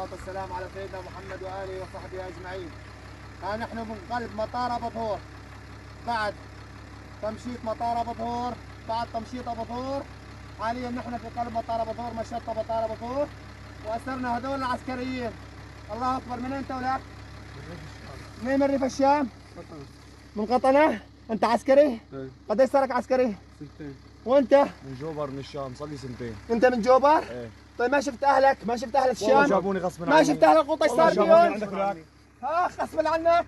والصلاة والسلام على سيدنا محمد وآله وصحبه أجمعين. ها نحن من قلب مطار أبو ظهور بعد تمشيط مطار أبو ظهور حاليا نحن في قلب مطار أبو ظهور، مشط مطار أبو ظهور، وأسرنا هذول العسكريين. الله أكبر. من أنت ولك؟ من ريف الشام؟ من قطنة؟ أنت عسكري؟ ايه. قديش صار لك عسكري؟ 2 وأنت؟ من جوبر من الشام، صار لي 2 أنت من جوبر؟ ايه. طيب ما شفت أهلك؟ ما شفت أهل الشام؟ والله جابوني غصبا عني. ما شفت أهل قطش صار فيهم؟ ها غصبا عنك؟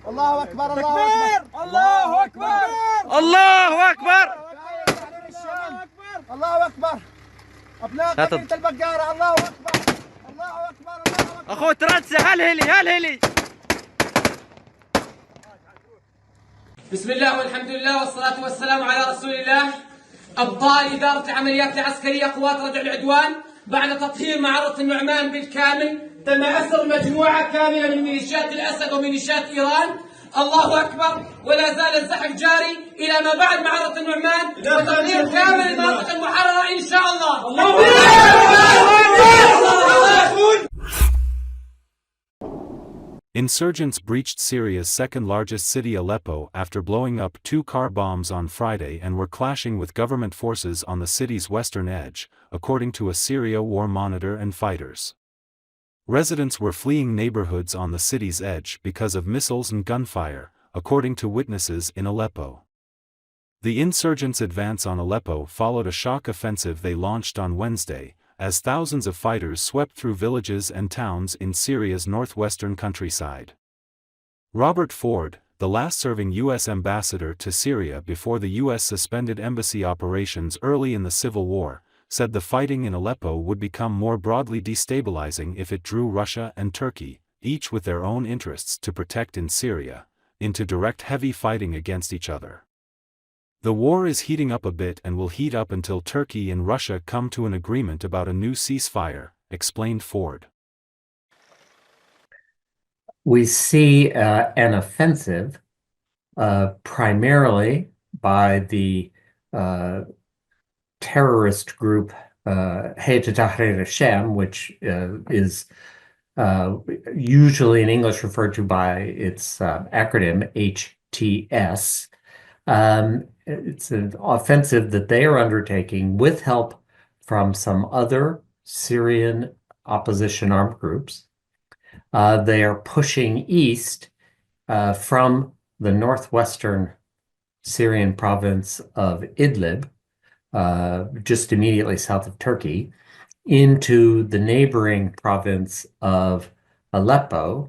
الله أكبر الله أكبر الله أكبر الله أكبر الله أكبر. أبناء قبيلة البقارة. الله أكبر الله أكبر الله أكبر. أخو ترنسة هالهلي. بسم الله والحمد لله والصلاة والسلام على رسول الله. أبطال إدارة عمليات العسكرية قوات ردع العدوان بعد تطهير معرة النعمان بالكامل تم أسر مجموعة كاملة من ميليشيات الأسد وميليشيات إيران. الله أكبر. ولا زال الزحف جاري إلى ما بعد معرة النعمان وتطهير كامل المناطق المحررة إن شاء الله. Insurgents breached Syria's second-largest city Aleppo after blowing up 2 car bombs on Friday and were clashing with government forces on the city's western edge, according to a Syria war monitor and fighters. Residents were fleeing neighborhoods on the city's edge because of missiles and gunfire, according to witnesses in Aleppo. The insurgents' advance on Aleppo followed a shock offensive they launched on Wednesday, as thousands of fighters swept through villages and towns in Syria's northwestern countryside. Robert Ford, the last-serving U.S. ambassador to Syria before the U.S. suspended embassy operations early in the civil war, said the fighting in Aleppo would become more broadly destabilizing if it drew Russia and Turkey, each with their own interests to protect in Syria, into direct heavy fighting against each other. The war is heating up a bit and will heat up until Turkey and Russia come to an agreement about a new ceasefire, explained Ford. We see an offensive primarily by the terrorist group Hayat Tahrir al-Sham, which is usually in English referred to by its acronym HTS. It's an offensive that they are undertaking with help from some other Syrian opposition armed groups. They are pushing east from the northwestern Syrian province of Idlib, just immediately south of Turkey, into the neighboring province of Aleppo.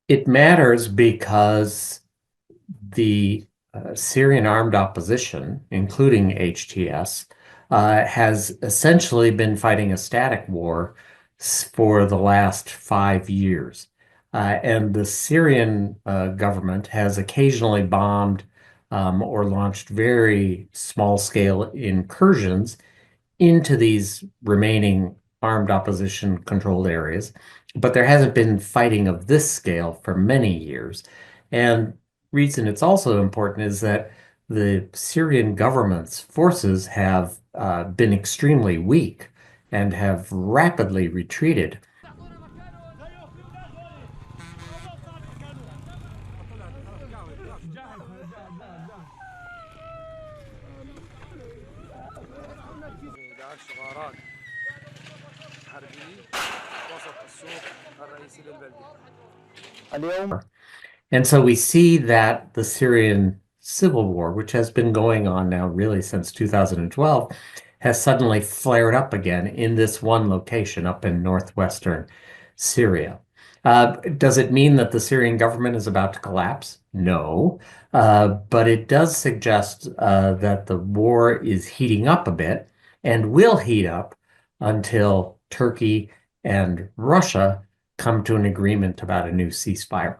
It matters because the Syrian armed opposition, including HTS, has essentially been fighting a static war for the last 5 years. And the Syrian government has occasionally bombed or launched very small-scale incursions into these remaining armed opposition-controlled areas. But there hasn't been fighting of this scale for many years. And reason it's also important is that the Syrian government's forces have been extremely weak and have rapidly retreated. And so we see that the Syrian civil war, which has been going on now really since 2012, has suddenly flared up again in this one location up in northwestern Syria. Does it mean that the Syrian government is about to collapse? No, but it does suggest that the war is heating up a bit and will heat up until Turkey and Russia come to an agreement about a new ceasefire.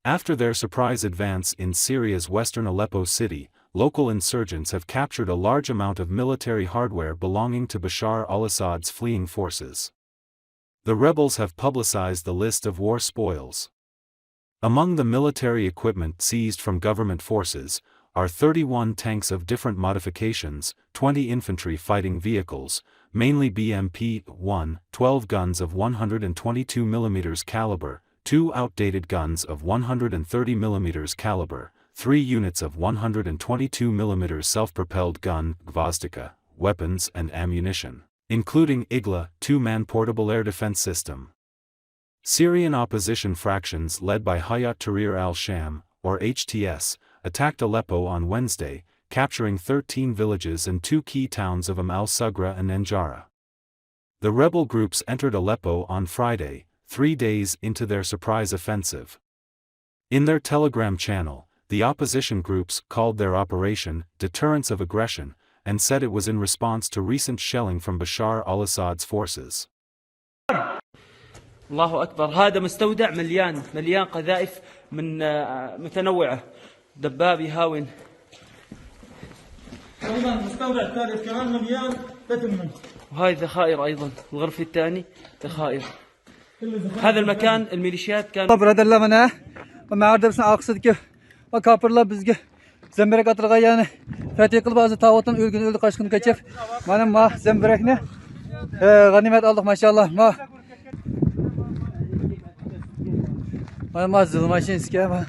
After their surprise advance in Syria's western Aleppo city, local insurgents have captured a large amount of military hardware belonging to Bashar al-Assad's fleeing forces. The rebels have publicized the list of war spoils. Among the military equipment seized from government forces are 31 tanks of different modifications, 20 infantry fighting vehicles, mainly BMP-1, 12 guns of 122 mm caliber, 2 outdated guns of 130 mm caliber, 3 units of 122 mm self-propelled gun, Gvozdika, weapons and ammunition, including Igla, 2-man portable air defense system. Syrian opposition fractions led by Hayat Tahrir al-Sham, or HTS, attacked Aleppo on Wednesday, capturing 13 villages and 2 key towns of al-Sugra and Njara. The rebel groups entered Aleppo on Friday, 3 days into their surprise offensive. In their Telegram channel, the opposition groups called their operation Deterrence of Aggression, and said it was in response to recent shelling from Bashar al-Assad's forces. الله أكبر. هذا مستودع مليان قذائف من متنوعة، دباب يهاون. أيضا مستودع الثالث كمان مليان بتمن. وهاي ذخائر أيضا، الغرفة الثاني ذخائر. هذا المكان الميليشيات كان. برادر الله منه وما عرض بسنا أقصد كيف وكابر الله بزجه زمبرك أطلع يعني فتى قلب بعض تاوتن يلقون قاشكن كشف ما ما زمبركنا غنيمة الله ما شاء الله ما zulmaşın skema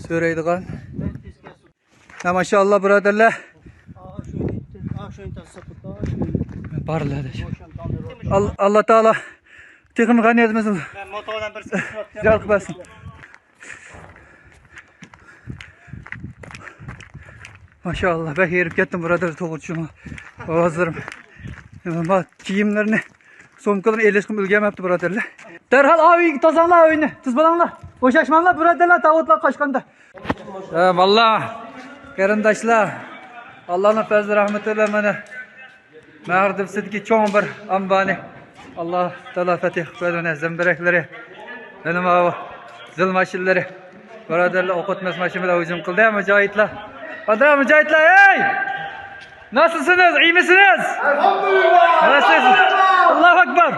söyleydiğin. Maşallah brotherlar. Barlar. Allah Teala tekim ganiyetimiz. Motordan bir sıkıntı basın. Maşallah ben herif gittim brother toğulçuma. Hazırım. Bak kiyimlerini somkalarını eleşkim ülgemepti brotherlar. Derhal abi tozanlar oyunu. Tızbalanlar. Boşaşmanlar brotherlar tavutlar kaçkanda. Allah. Karındaşlar. Allah'ın fazla rahmetiyle bana. Mağardım sidki çoğun bir ambani. Allah Teala fetih bedene zemberekleri. Benim avu zilmaşilleri. Brotherlar okutmaz maşımı hücum kıldı ya mücahitler. Hadi mücahitler hey! Nasılsınız? İyi misiniz? Elhamdülillah. Nasılsınız? Allahu Ekber.